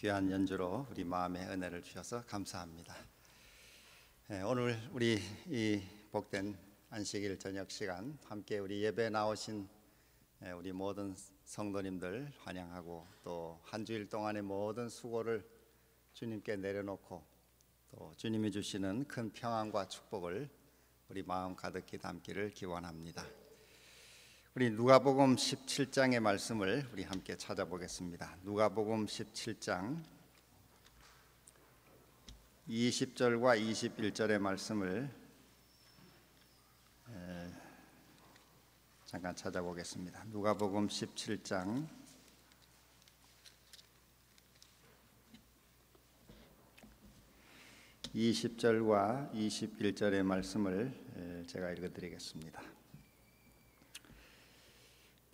귀한 연주로 우리 마음의 은혜를 주셔서 감사합니다. 오늘 우리 이 복된 안식일 저녁 시간 함께 우리 예배 나오신 우리 모든 성도님들 환영하고, 또 한 주일 동안의 모든 수고를 주님께 내려놓고 또 주님이 주시는 큰 평안과 축복을 우리 마음 가득히 담기를 기원합니다. 우리 누가복음 17장의 말씀을 우리 함께 찾아보겠습니다. 누가복음 17장 20절과 21절의 말씀을 잠깐 찾아보겠습니다. 누가복음 17장 20절과 21절의 말씀을 제가 읽어드리겠습니다.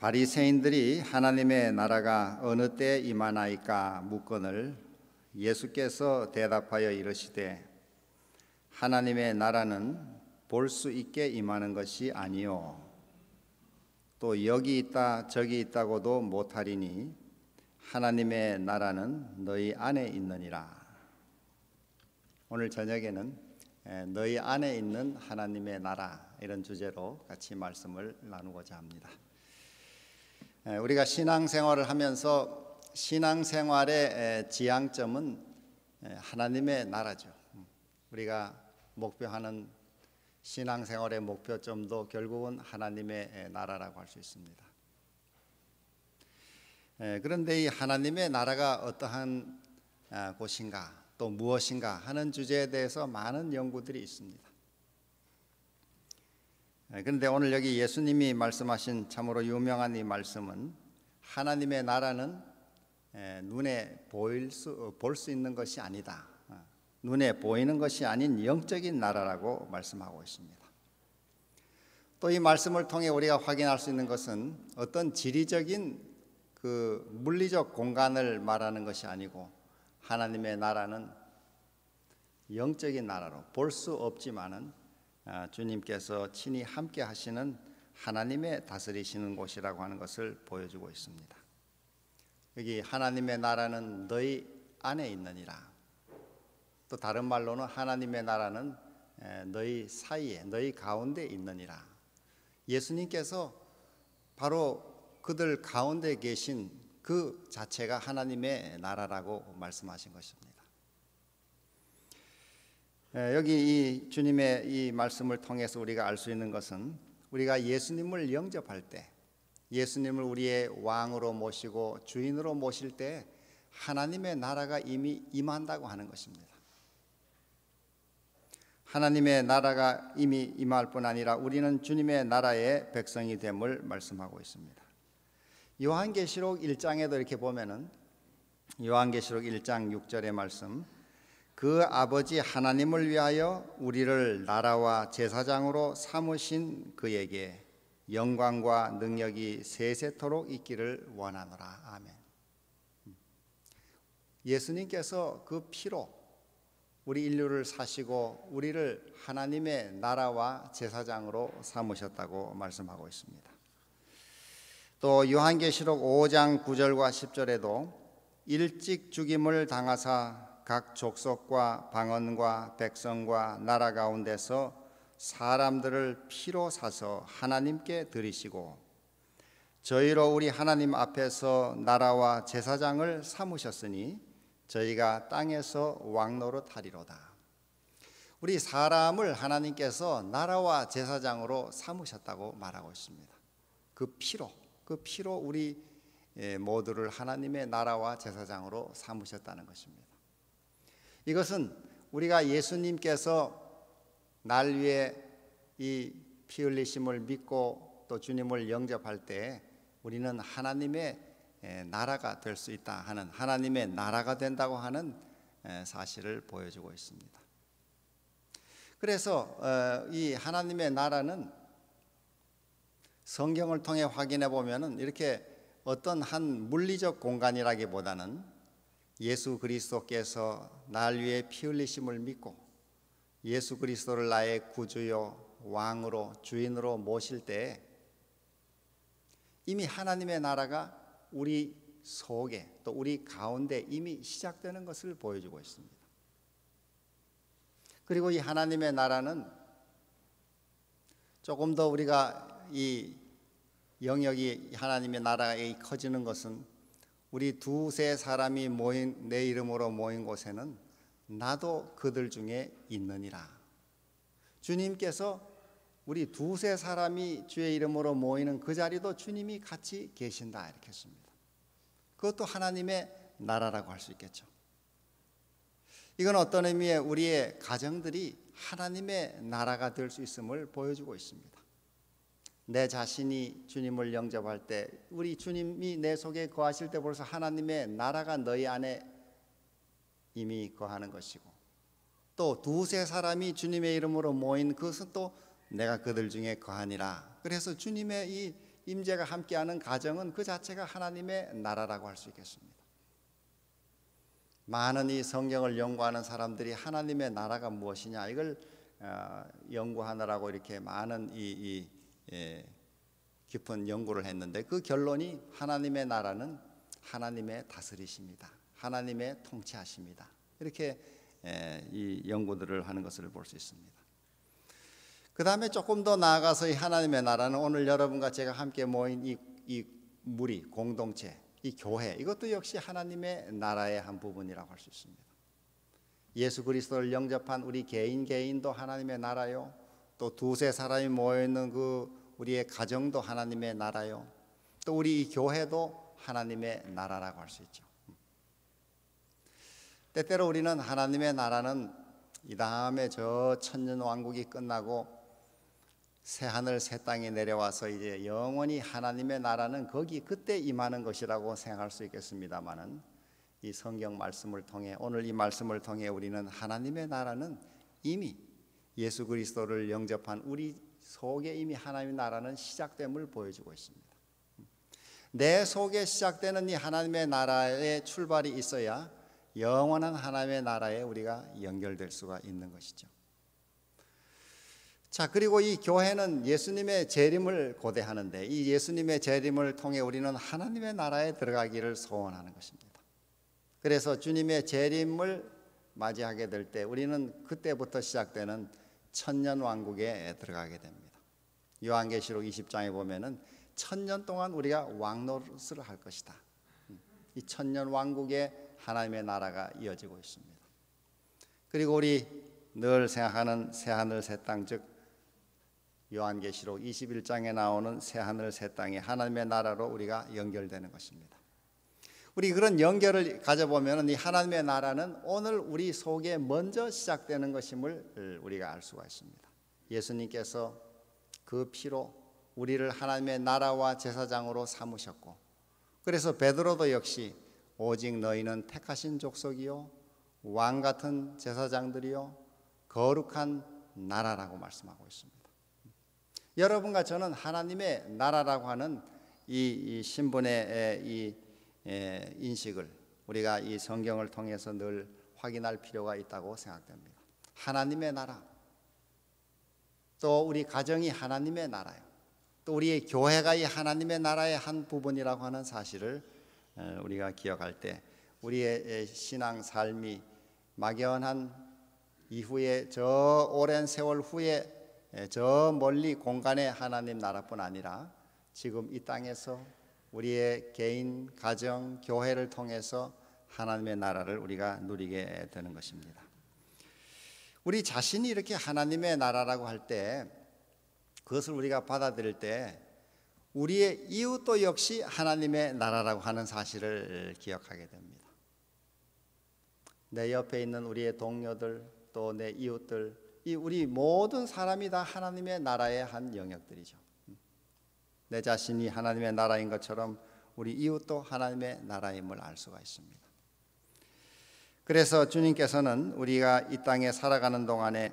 바리새인들이 하나님의 나라가 어느 때 임하나이까 묻거늘 예수께서 대답하여 이르시되 하나님의 나라는 볼 수 있게 임하는 것이 아니요 또 여기 있다 저기 있다고도 못하리니 하나님의 나라는 너희 안에 있느니라. 오늘 저녁에는 너희 안에 있는 하나님의 나라, 이런 주제로 같이 말씀을 나누고자 합니다. 우리가 신앙생활을 하면서 신앙생활의 지향점은 하나님의 나라죠. 우리가 목표하는 신앙생활의 목표점도 결국은 하나님의 나라라고 할 수 있습니다. 그런데 이 하나님의 나라가 어떠한 곳인가, 또 무엇인가 하는 주제에 대해서 많은 연구들이 있습니다. 그런데 오늘 여기 예수님이 말씀하신 참으로 유명한 이 말씀은 하나님의 나라는 눈에 볼 수 있는 것이 아니다. 눈에 보이는 것이 아닌 영적인 나라라고 말씀하고 있습니다. 또 이 말씀을 통해 우리가 확인할 수 있는 것은 어떤 지리적인 그 물리적 공간을 말하는 것이 아니고 하나님의 나라는 영적인 나라로, 볼 수 없지만은 주님께서 친히 함께 하시는 하나님의 다스리시는 곳이라고 하는 것을 보여주고 있습니다. 여기 하나님의 나라는 너희 안에 있느니라. 또 다른 말로는 하나님의 나라는 너희 사이에, 너희 가운데 있느니라. 예수님께서 바로 그들 가운데 계신 그 자체가 하나님의 나라라고 말씀하신 것입니다. 여기 이 주님의 이 말씀을 통해서 우리가 알 수 있는 것은 우리가 예수님을 영접할 때, 예수님을 우리의 왕으로 모시고 주인으로 모실 때 하나님의 나라가 이미 임한다고 하는 것입니다. 하나님의 나라가 이미 임할 뿐 아니라 우리는 주님의 나라의 백성이 됨을 말씀하고 있습니다. 요한계시록 1장에도 이렇게 보면은 요한계시록 1장 6절의 말씀, 그 아버지 하나님을 위하여 우리를 나라와 제사장으로 삼으신 그에게 영광과 능력이 세세토록 있기를 원하노라. 아멘. 예수님께서 그 피로 우리 인류를 사시고 우리를 하나님의 나라와 제사장으로 삼으셨다고 말씀하고 있습니다. 또 요한계시록 5장 9절과 10절에도 일찍 죽임을 당하사 각 족속과 방언과 백성과 나라 가운데서 사람들을 피로 사서 하나님께 드리시고 저희로 우리 하나님 앞에서 나라와 제사장을 삼으셨으니 저희가 땅에서 왕노릇하리로다. 우리 사람을 하나님께서 나라와 제사장으로 삼으셨다고 말하고 있습니다. 그 피로 우리 모두를 하나님의 나라와 제사장으로 삼으셨다는 것입니다. 이것은 우리가 예수님께서 날 위해 이 피 흘리심을 믿고 또 주님을 영접할 때 우리는 하나님의 나라가 될 수 있다 하는, 하나님의 나라가 된다고 하는 사실을 보여주고 있습니다. 그래서 이 하나님의 나라는 성경을 통해 확인해 보면은 이렇게 어떤 한 물리적 공간이라기보다는 예수 그리스도께서 날 위해 피 흘리심을 믿고 예수 그리스도를 나의 구주요 왕으로 주인으로 모실 때 이미 하나님의 나라가 우리 속에 또 우리 가운데 이미 시작되는 것을 보여주고 있습니다. 그리고 이 하나님의 나라는 조금 더 우리가 이 영역이 하나님의 나라가 커지는 것은 우리 두세 사람이 모인 내 이름으로 모인 곳에는 나도 그들 중에 있느니라. 주님께서 우리 두세 사람이 주의 이름으로 모이는 그 자리도 주님이 같이 계신다 이렇게 했습니다. 그것도 하나님의 나라라고 할 수 있겠죠. 이건 어떤 의미의 우리의 가정들이 하나님의 나라가 될 수 있음을 보여주고 있습니다. 내 자신이 주님을 영접할 때 우리 주님이 내 속에 거하실 때 벌써 하나님의 나라가 너희 안에 이미 거하는 것이고, 또 두세 사람이 주님의 이름으로 모인 그것은 또 내가 그들 중에 거하니라. 그래서 주님의 이 임재가 함께하는 가정은 그 자체가 하나님의 나라라고 할 수 있겠습니다. 많은 이 성경을 연구하는 사람들이 하나님의 나라가 무엇이냐 이걸 연구하느라고 이렇게 많은 깊은 연구를 했는데 그 결론이 하나님의 나라는 하나님의 다스리십니다. 하나님의 통치하십니다. 이렇게 이 연구들을 하는 것을 볼 수 있습니다. 그 다음에 조금 더 나아가서 이 하나님의 나라는 오늘 여러분과 제가 함께 모인 이 무리, 공동체, 이 교회, 이것도 역시 하나님의 나라의 한 부분이라고 할 수 있습니다. 예수 그리스도를 영접한 우리 개인도 하나님의 나라요. 또 두세 사람이 모여있는 그 우리의 가정도 하나님의 나라요. 또 우리 이 교회도 하나님의 나라라고 할 수 있죠. 때때로 우리는 하나님의 나라는 이 다음에 저 천년왕국이 끝나고 새하늘 새 땅이 내려와서 이제 영원히 하나님의 나라는 거기 그때 임하는 것이라고 생각할 수 있겠습니다만은 이 성경 말씀을 통해 오늘 이 말씀을 통해 우리는 하나님의 나라는 이미 예수 그리스도를 영접한 우리 속에 이미 하나님의 나라는 시작됨을 보여주고 있습니다. 내 속에 시작되는 이 하나님의 나라의 출발이 있어야 영원한 하나님의 나라에 우리가 연결될 수가 있는 것이죠. 자, 그리고 이 교회는 예수님의 재림을 고대하는데 이 예수님의 재림을 통해 우리는 하나님의 나라에 들어가기를 소원하는 것입니다. 그래서 주님의 재림을 맞이하게 될 때 우리는 그때부터 시작되는 천년 왕국에 들어가게 됩니다. 요한계시록 20장에 보면은 천년 동안 우리가 왕노릇을 할 것이다. 이 천년 왕국에 하나님의 나라가 이어지고 있습니다. 그리고 우리 늘 생각하는 새하늘 새 땅, 즉 요한계시록 21장에 나오는 새하늘 새 땅이 하나님의 나라로 우리가 연결되는 것입니다. 우리 그런 연결을 가져보면 이 하나님의 나라는 오늘 우리 속에 먼저 시작되는 것임을 우리가 알 수가 있습니다. 예수님께서 그 피로 우리를 하나님의 나라와 제사장으로 삼으셨고, 그래서 베드로도 역시 오직 너희는 택하신 족속이요 왕 같은 제사장들이요 거룩한 나라라고 말씀하고 있습니다. 여러분과 저는 하나님의 나라라고 하는 이 신분의 이 인식을 우리가 이 성경을 통해서 늘 확인할 필요가 있다고 생각됩니다. 하나님의 나라, 또 우리 가정이 하나님의 나라요. 또 우리의 교회가 이 하나님의 나라의 한 부분이라고 하는 사실을 우리가 기억할 때 우리의 신앙 삶이 막연한 이후에 저 오랜 세월 후에 저 멀리 공간의 하나님 나라뿐 아니라 지금 이 땅에서 우리의 개인, 가정, 교회를 통해서 하나님의 나라를 우리가 누리게 되는 것입니다. 우리 자신이 이렇게 하나님의 나라라고 할 때 그것을 우리가 받아들일 때 우리의 이웃도 역시 하나님의 나라라고 하는 사실을 기억하게 됩니다. 내 옆에 있는 우리의 동료들, 또 내 이웃들, 이 우리 모든 사람이 다 하나님의 나라의 한 영역들이죠. 내 자신이 하나님의 나라인 것처럼 우리 이웃도 하나님의 나라임을 알 수가 있습니다. 그래서 주님께서는 우리가 이 땅에 살아가는 동안에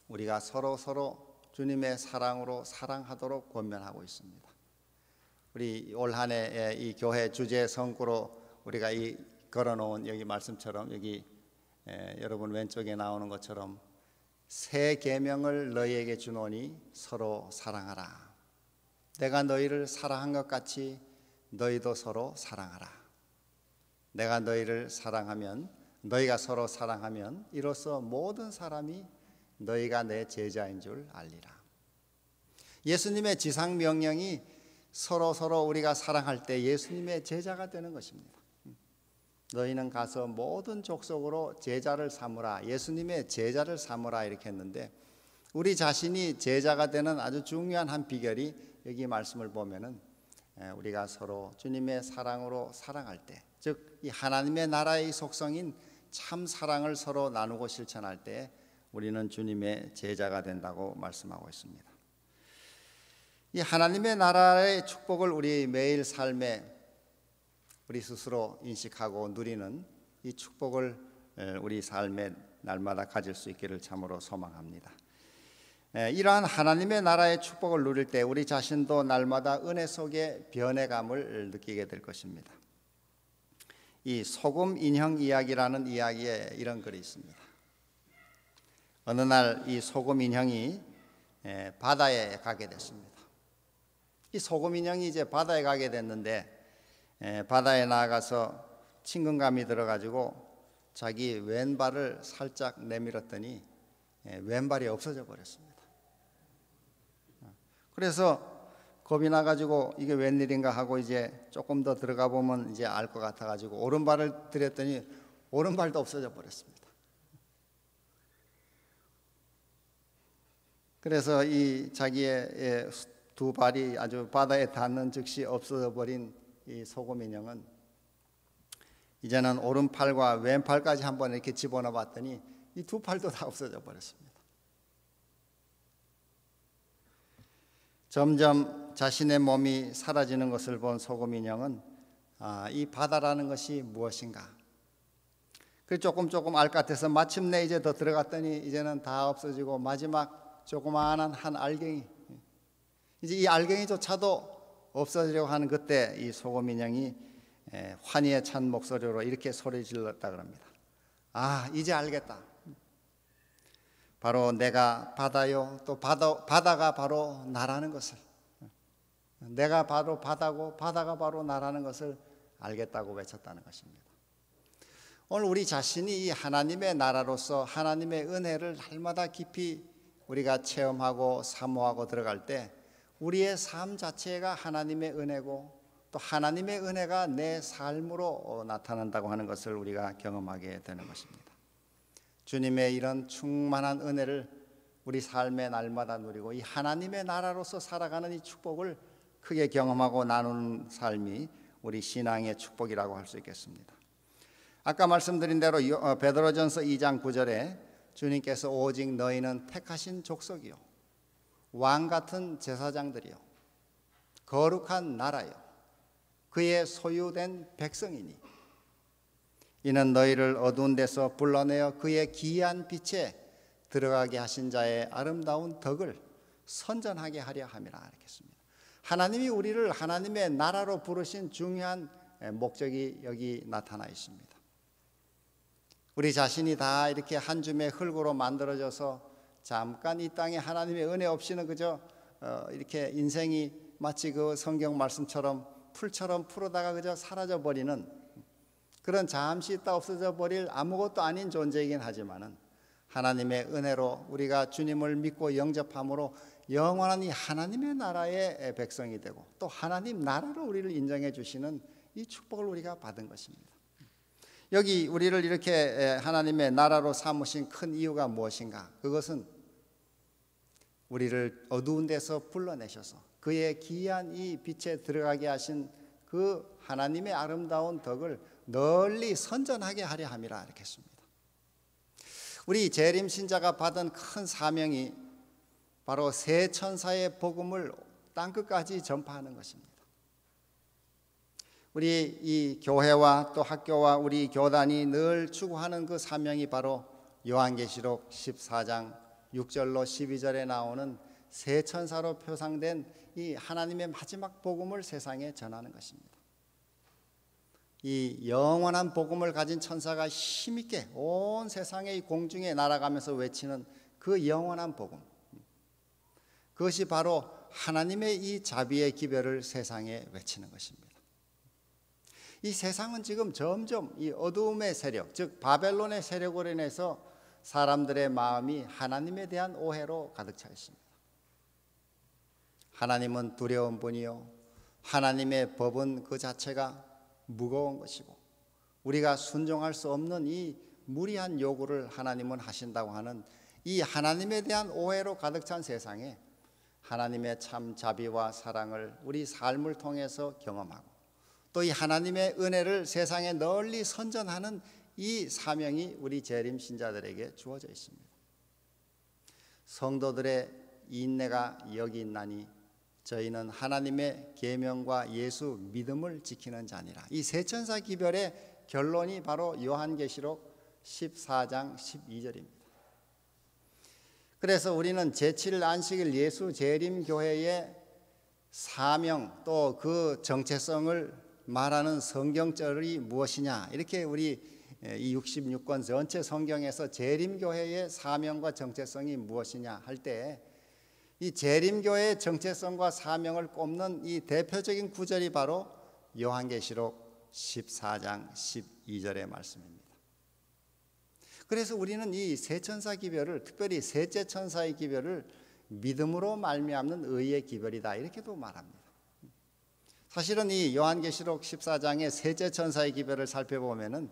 우리가 서로 주님의 사랑으로 사랑하도록 권면하고 있습니다. 우리 올 한 해 이 교회 주제 성구로 우리가 이 걸어놓은 여기 말씀처럼 여기 여러분 왼쪽에 나오는 것처럼 새 계명을 너희에게 주노니 서로 사랑하라. 내가 너희를 사랑한 것 같이 너희도 서로 사랑하라. 내가 너희를 사랑하면 너희가 서로 사랑하면 이로써 모든 사람이 너희가 내 제자인 줄 알리라. 예수님의 지상 명령이 서로 우리가 사랑할 때 예수님의 제자가 되는 것입니다. 너희는 가서 모든 족속으로 제자를 삼으라. 예수님의 제자를 삼으라 이렇게 했는데 우리 자신이 제자가 되는 아주 중요한 한 비결이 여기 말씀을 보면은 우리가 서로 주님의 사랑으로 사랑할 때, 즉 이 하나님의 나라의 속성인 참 사랑을 서로 나누고 실천할 때 우리는 주님의 제자가 된다고 말씀하고 있습니다. 이 하나님의 나라의 축복을 우리 매일 삶에 우리 스스로 인식하고 누리는 이 축복을 우리 삶에 날마다 가질 수 있기를 참으로 소망합니다. 이러한 하나님의 나라의 축복을 누릴 때 우리 자신도 날마다 은혜 속에 변해감을 느끼게 될 것입니다. 이 소금 인형 이야기라는 이야기에 이런 글이 있습니다. 어느 날 이 소금 인형이 바다에 가게 됐습니다. 이 소금 인형이 이제 바다에 가게 됐는데 바다에 나가서 친근감이 들어가지고 자기 왼발을 살짝 내밀었더니 왼발이 없어져 버렸습니다. 그래서 겁이 나가지고 이게 웬일인가 하고 이제 조금 더 들어가 보면 이제 알 것 같아가지고 오른발을 들였더니 오른발도 없어져 버렸습니다. 그래서 이 자기의 두 발이 아주 바다에 닿는 즉시 없어져 버린 이 소금 인형은 이제는 오른팔과 왼팔까지 한번 이렇게 집어넣어 봤더니 이 두 팔도 다 없어져 버렸습니다. 점점 자신의 몸이 사라지는 것을 본 소금 인형은 이 바다라는 것이 무엇인가? 그 조금 알 것 같아서 마침내 이제 더 들어갔더니 이제는 다 없어지고 마지막 조그마한 한 알갱이, 이제 이 알갱이조차도 없어지려고 하는 그때 이 소금 인형이 환희에 찬 목소리로 이렇게 소리 질렀다 그럽니다. 이제 알겠다. 바로 내가 바다요, 또 바다가 바로 나라는 것을, 내가 바로 바다고 바다가 바로 나라는 것을 알겠다고 외쳤다는 것입니다. 오늘 우리 자신이 이 하나님의 나라로서 하나님의 은혜를 날마다 깊이 우리가 체험하고 사모하고 들어갈 때 우리의 삶 자체가 하나님의 은혜고 또 하나님의 은혜가 내 삶으로 나타난다고 하는 것을 우리가 경험하게 되는 것입니다. 주님의 이런 충만한 은혜를 우리 삶의 날마다 누리고 이 하나님의 나라로서 살아가는 이 축복을 크게 경험하고 나누는 삶이 우리 신앙의 축복이라고 할 수 있겠습니다. 아까 말씀드린 대로 베드로전서 2장 9절에 주님께서 오직 너희는 택하신 족속이요 왕 같은 제사장들이요 거룩한 나라요 그의 소유된 백성이니 이는 너희를 어두운 데서 불러내어 그의 기이한 빛에 들어가게 하신 자의 아름다운 덕을 선전하게 하려 함이라 이렇게 했습니다. 하나님이 우리를 하나님의 나라로 부르신 중요한 목적이 여기 나타나 있습니다. 우리 자신이 다 이렇게 한 줌의 흙으로 만들어져서 잠깐 이 땅에 하나님의 은혜 없이는 그저 이렇게 인생이 마치 그 성경 말씀처럼 풀처럼 풀어다가 그저 사라져 버리는 그런 잠시 있다 없어져 버릴 아무것도 아닌 존재이긴 하지만은 하나님의 은혜로 우리가 주님을 믿고 영접함으로 영원한 이 하나님의 나라의 백성이 되고 또 하나님 나라로 우리를 인정해 주시는 이 축복을 우리가 받은 것입니다. 여기 우리를 이렇게 하나님의 나라로 삼으신 큰 이유가 무엇인가? 그것은 우리를 어두운 데서 불러내셔서 그의 기이한 이 빛에 들어가게 하신 그 하나님의 아름다운 덕을 널리 선전하게 하려 함이라 이렇게 했습니다. 우리 재림 신자가 받은 큰 사명이 바로 새 천사의 복음을 땅끝까지 전파하는 것입니다. 우리 이 교회와 또 학교와 우리 교단이 늘 추구하는 그 사명이 바로 요한계시록 14장 6절로 12절에 나오는 새 천사로 표상된 이 하나님의 마지막 복음을 세상에 전하는 것입니다. 이 영원한 복음을 가진 천사가 힘있게 온 세상의 공중에 날아가면서 외치는 그 영원한 복음, 그것이 바로 하나님의 이 자비의 기별을 세상에 외치는 것입니다. 이 세상은 지금 점점 이 어두움의 세력, 즉 바벨론의 세력으로 인해서 사람들의 마음이 하나님에 대한 오해로 가득 차 있습니다. 하나님은 두려운 분이요, 하나님의 법은 그 자체가 무거운 것이고 우리가 순종할 수 없는 이 무리한 요구를 하나님은 하신다고 하는 이 하나님에 대한 오해로 가득 찬 세상에 하나님의 참 자비와 사랑을 우리 삶을 통해서 경험하고 또 이 하나님의 은혜를 세상에 널리 선전하는 이 사명이 우리 재림 신자들에게 주어져 있습니다. 성도들의 인내가 여기 있나니 저희는 하나님의 계명과 예수 믿음을 지키는 자니라. 이 세천사 기별의 결론이 바로 요한계시록 14장 12절입니다. 그래서 우리는 제7일 안식일 예수 재림교회의 사명 또 그 정체성을 말하는 성경절이 무엇이냐, 이렇게 우리 이 66권 전체 성경에서 재림교회의 사명과 정체성이 무엇이냐 할 때 이 재림교회의 정체성과 사명을 꼽는 이 대표적인 구절이 바로 요한계시록 14장 12절의 말씀입니다. 그래서 우리는 이 세천사 기별을, 특별히 셋째 천사의 기별을 믿음으로 말미암는 의의 기별이다, 이렇게도 말합니다. 사실은 이 요한계시록 14장의 셋째 천사의 기별을 살펴보면은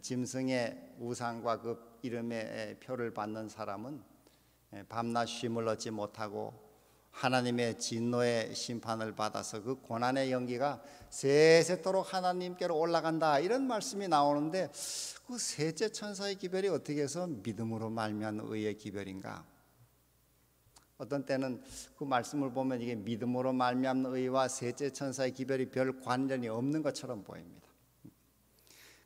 짐승의 우상과 그 이름의 표를 받는 사람은 밤낮 쉼을 얻지 못하고 하나님의 진노의 심판을 받아서 그 고난의 연기가 세세토록 하나님께로 올라간다, 이런 말씀이 나오는데 그 셋째 천사의 기별이 어떻게 해서 믿음으로 말미암는 의의 기별인가? 어떤 때는 그 말씀을 보면 이게 믿음으로 말미암는 의와 셋째 천사의 기별이 별 관련이 없는 것처럼 보입니다.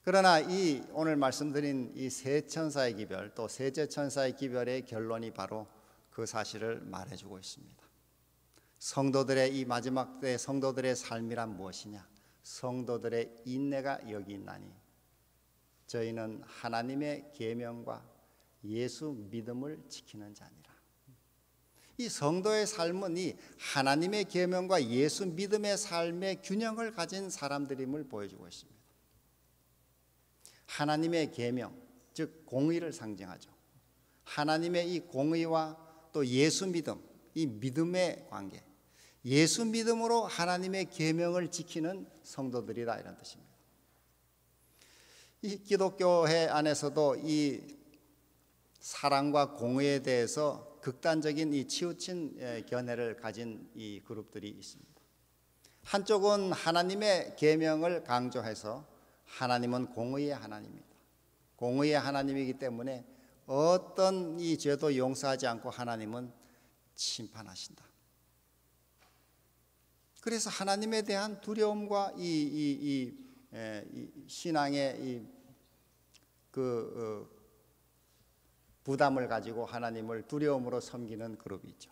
그러나 이 오늘 말씀드린 이 세 천사의 기별 또 셋째 천사의 기별의 결론이 바로 그 사실을 말해주고 있습니다. 성도들의 이 마지막 때 성도들의 삶이란 무엇이냐? 성도들의 인내가 여기 있나니 저희는 하나님의 계명과 예수 믿음을 지키는 자니라. 이 성도의 삶은 이 하나님의 계명과 예수 믿음의 삶의 균형을 가진 사람들임을 보여주고 있습니다. 하나님의 계명, 즉 공의를 상징하죠. 하나님의 이 공의와 또 예수 믿음, 이 믿음의 관계, 예수 믿음으로 하나님의 계명을 지키는 성도들이다, 이런 뜻입니다. 이 기독교회 안에서도 이 사랑과 공의에 대해서 극단적인 이 치우친 견해를 가진 이 그룹들이 있습니다. 한쪽은 하나님의 계명을 강조해서 하나님은 공의의 하나님입니다. 공의의 하나님이기 때문에 어떤 이 죄도 용서하지 않고 하나님은 심판하신다. 그래서 하나님에 대한 두려움과 이 신앙의 부담을 가지고 하나님을 두려움으로 섬기는 그룹이 있죠.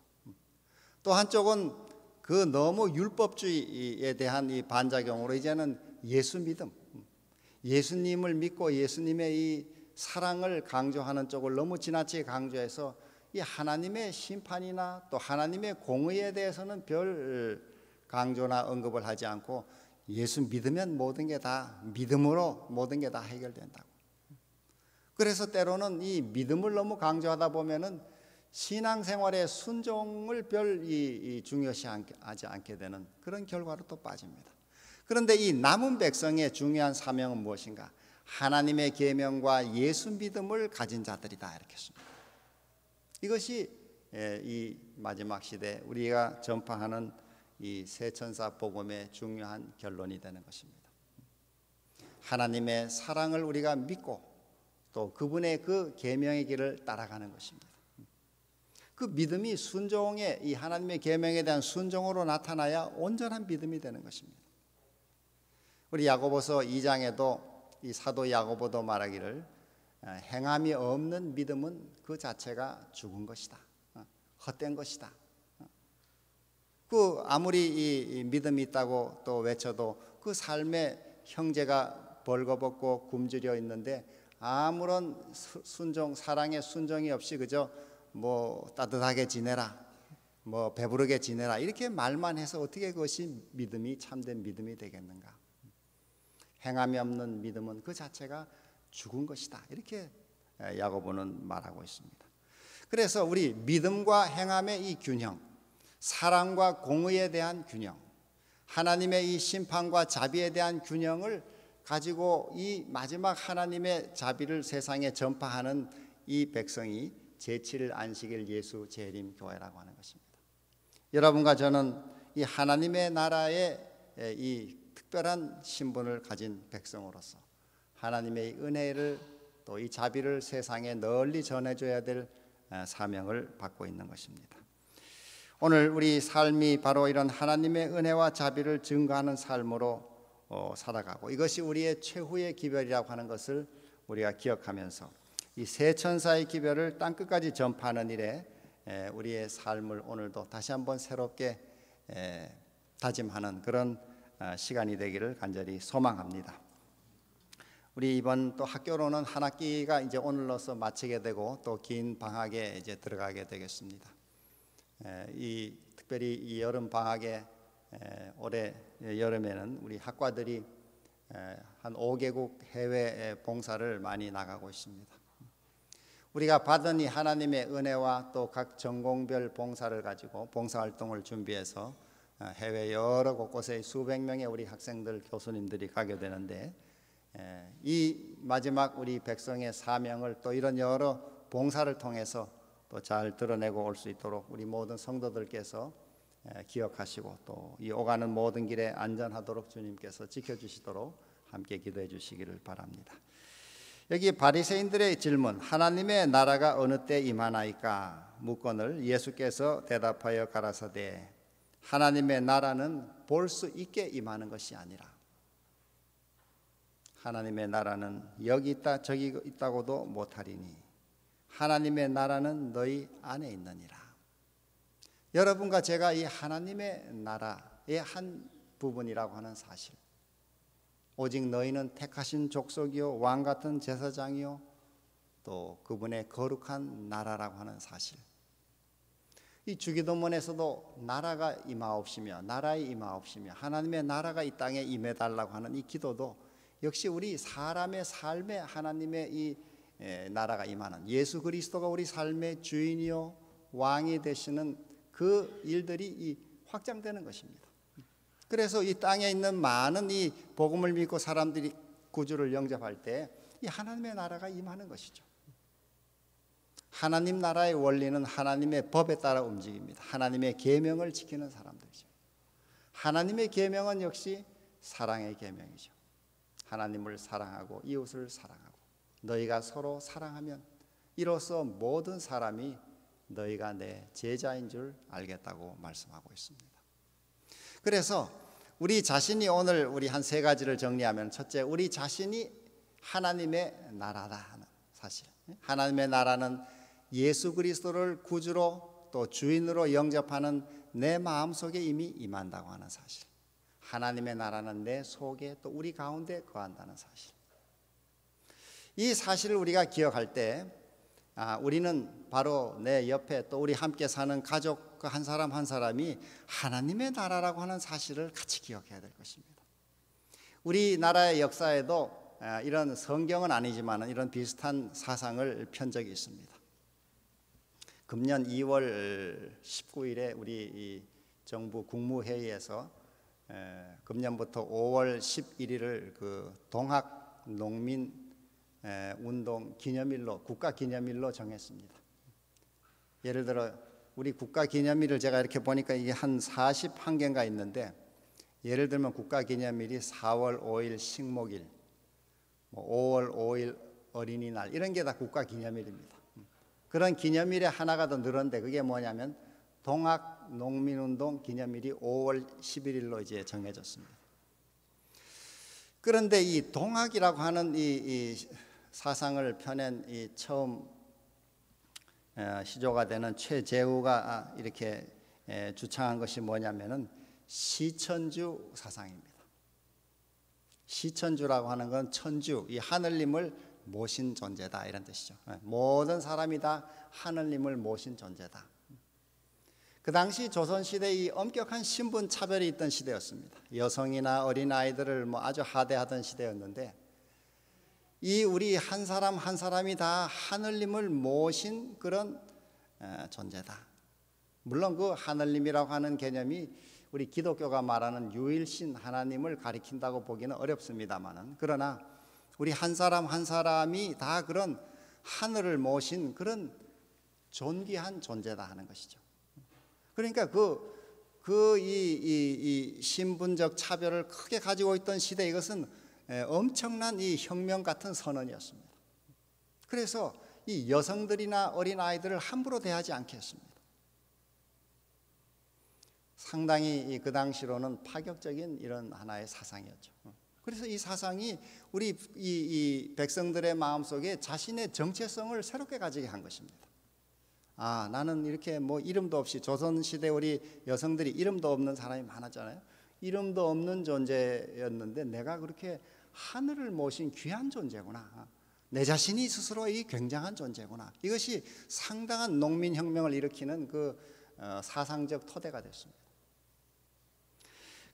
또 한쪽은 그 너무 율법주의에 대한 이 반작용으로 이제는 예수 믿음, 예수님을 믿고 예수님의 이 사랑을 강조하는 쪽을 너무 지나치게 강조해서 이 하나님의 심판이나 또 하나님의 공의에 대해서는 별 강조나 언급을 하지 않고 예수 믿으면 모든 게 다 믿음으로 모든 게 다 해결된다고. 그래서 때로는 이 믿음을 너무 강조하다 보면은 신앙생활의 순종을 별 중요시하지 않게 되는 그런 결과로 또 빠집니다. 그런데 이 남은 백성의 중요한 사명은 무엇인가? 하나님의 계명과 예수 믿음을 가진 자들이다, 이렇게 했습니다. 이것이 이 마지막 시대 우리가 전파하는 이 세천사 복음의 중요한 결론이 되는 것입니다. 하나님의 사랑을 우리가 믿고 또 그분의 그 계명의 길을 따라가는 것입니다. 그 믿음이 순종의 이 하나님의 계명에 대한 순종으로 나타나야 온전한 믿음이 되는 것입니다. 우리 야고보서 2장에도 이 사도 야고보도 말하기를 행함이 없는 믿음은 그 자체가 죽은 것이다, 헛된 것이다. 그 아무리 이 믿음이 있다고 또 외쳐도 그 삶에 형제가 벌거벗고 굶주려 있는데 아무런 순종, 사랑의 순종이 없이 그저 뭐 따뜻하게 지내라, 뭐 배부르게 지내라, 이렇게 말만 해서 어떻게 그것이 믿음이 참된 믿음이 되겠는가? 행함이 없는 믿음은 그 자체가 죽은 것이다. 이렇게 야고보는 말하고 있습니다. 그래서 우리 믿음과 행함의 이 균형, 사랑과 공의에 대한 균형, 하나님의 이 심판과 자비에 대한 균형을 가지고 이 마지막 하나님의 자비를 세상에 전파하는 이 백성이 제7일 안식일 예수 재림 교회라고 하는 것입니다. 여러분과 저는 이 하나님의 나라의 이 특별한 신분을 가진 백성으로서 하나님의 은혜를 또 이 자비를 세상에 널리 전해줘야 될 사명을 받고 있는 것입니다. 오늘 우리 삶이 바로 이런 하나님의 은혜와 자비를 증거하는 삶으로 살아가고 이것이 우리의 최후의 기별이라고 하는 것을 우리가 기억하면서 이 세 천사의 기별을 땅끝까지 전파하는 일에 우리의 삶을 오늘도 다시 한번 새롭게 다짐하는 그런 시간이 되기를 간절히 소망합니다. 우리 이번 또 학교로는 한 학기가 이제 오늘로서 마치게 되고 또 긴 방학에 이제 들어가게 되겠습니다. 이 특별히 이 여름 방학에 올해 여름에는 우리 학과들이 한 5개국 해외 봉사를 많이 나가고 있습니다. 우리가 받은 이 하나님의 은혜와 또 각 전공별 봉사를 가지고 봉사활동을 준비해서 해외 여러 곳곳에 수백 명의 우리 학생들 교수님들이 가게 되는데 이 마지막 우리 백성의 사명을 또 이런 여러 봉사를 통해서 또 잘 드러내고 올 수 있도록 우리 모든 성도들께서 기억하시고 또 이 오가는 모든 길에 안전하도록 주님께서 지켜주시도록 함께 기도해 주시기를 바랍니다. 여기 바리새인들의 질문, 하나님의 나라가 어느 때 임하나이까 묻건을 예수께서 대답하여 가라사대 하나님의 나라는 볼 수 있게 임하는 것이 아니라 하나님의 나라는 여기 있다 저기 있다고도 못하리니 하나님의 나라는 너희 안에 있느니라. 여러분과 제가 이 하나님의 나라의 한 부분이라고 하는 사실, 오직 너희는 택하신 족속이요 왕 같은 제사장이요 또 그분의 거룩한 나라라고 하는 사실, 이 주기도문에서도 나라가 임하옵시며 나라의 임하옵시며 하나님의 나라가 이 땅에 임해달라고 하는 이 기도도 역시 우리 사람의 삶에 하나님의 이 나라가 임하는 예수 그리스도가 우리 삶의 주인이요 왕이 되시는 그 일들이 확장되는 것입니다. 그래서 이 땅에 있는 많은 이 복음을 믿고 사람들이 구주를 영접할 때 이 하나님의 나라가 임하는 것이죠. 하나님 나라의 원리는 하나님의 법에 따라 움직입니다. 하나님의 계명을 지키는 사람들이죠. 하나님의 계명은 역시 사랑의 계명이죠. 하나님을 사랑하고 이웃을 사랑하고 너희가 서로 사랑하면 이로써 모든 사람이 너희가 내 제자인 줄 알겠다고 말씀하고 있습니다. 그래서 우리 자신이 오늘 우리 한 세 가지를 정리하면 첫째, 우리 자신이 하나님의 나라다 하는 사실. 하나님의 나라는 예수 그리스도를 구주로 또 주인으로 영접하는 내 마음속에 이미 임한다고 하는 사실. 하나님의 나라는 내 속에 또 우리 가운데 거한다는 사실. 이 사실을 우리가 기억할 때 우리는 바로 내 옆에 또 우리 함께 사는 가족 한 사람 한 사람이 하나님의 나라라고 하는 사실을 같이 기억해야 될 것입니다. 우리나라의 역사에도 이런 성경은 아니지만 이런 비슷한 사상을 편 적이 있습니다. 금년 2월 19일에 우리 이 정부 국무회의에서 금년부터 5월 11일을 그 동학 농민 운동 기념일로 국가 기념일로 정했습니다. 예를 들어 우리 국가 기념일을 제가 이렇게 보니까 이게 한 41개인가 있는데 예를 들면 국가 기념일이 4월 5일 식목일, 5월 5일 어린이날 이런 게 다 국가 기념일입니다. 그런 기념일에 하나가 더 늘었는데 그게 뭐냐면 동학 농민운동 기념일이 5월 11일로 이제 정해졌습니다. 그런데 이 동학이라고 하는 이 사상을 펴낸 이 처음 시조가 되는 최재우가 이렇게 주창한 것이 뭐냐면은 시천주 사상입니다. 시천주라고 하는 건 천주, 이 하늘님을 모신 존재다 이런 뜻이죠. 모든 사람이 다 하늘님을 모신 존재다. 그 당시 조선시대에 이 엄격한 신분 차별이 있던 시대였습니다. 여성이나 어린아이들을 아주 하대하던 시대였는데, 이 우리 한 사람 한 사람이 다 하늘님을 모신 그런 존재다. 물론 그 하늘님이라고 하는 개념이 우리 기독교가 말하는 유일신 하나님을 가리킨다고 보기는 어렵습니다만은, 그러나 우리 한 사람 한 사람이 다 그런 하늘을 모신 그런 존귀한 존재다 하는 것이죠. 그러니까 이 신분적 차별을 크게 가지고 있던 시대, 이것은 엄청난 이 혁명 같은 선언이었습니다. 그래서 이 여성들이나 어린 아이들을 함부로 대하지 않게 했습니다. 상당히 그 당시로는 파격적인 이런 하나의 사상이었죠. 그래서 이 사상이 우리 이 백성들의 마음속에 자신의 정체성을 새롭게 가지게 한 것입니다. 아, 나는 이렇게 이름도 없이, 조선시대 우리 여성들이 이름도 없는 사람이 많았잖아요. 이름도 없는 존재였는데 내가 그렇게 하늘을 모신 귀한 존재구나. 내 자신이 스스로 이 굉장한 존재구나. 이것이 상당한 농민혁명을 일으키는 그 사상적 토대가 됐습니다.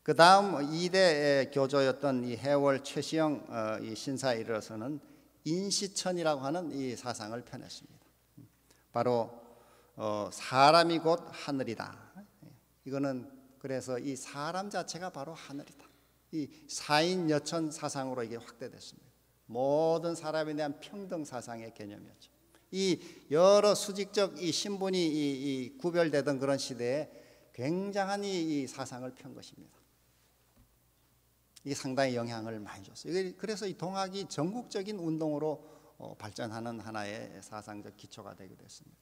그 다음 2대 교조였던 이 해월 최시영 이 신사에 이르러서는 인시천이라고 하는 이 사상을 펴냈습니다. 바로 사람이 곧 하늘이다. 이거는 그래서 이 사람 자체가 바로 하늘이다. 이 사인 여천 사상으로 이게 확대됐습니다. 모든 사람에 대한 평등 사상의 개념이었죠. 이 여러 수직적 이 신분이 이 구별되던 그런 시대에 굉장한 이 사상을 편 것입니다. 이게 상당히 영향을 많이 줬어요. 그래서 이 동학이 전국적인 운동으로 발전하는 하나의 사상적 기초가 되기도 했습니다.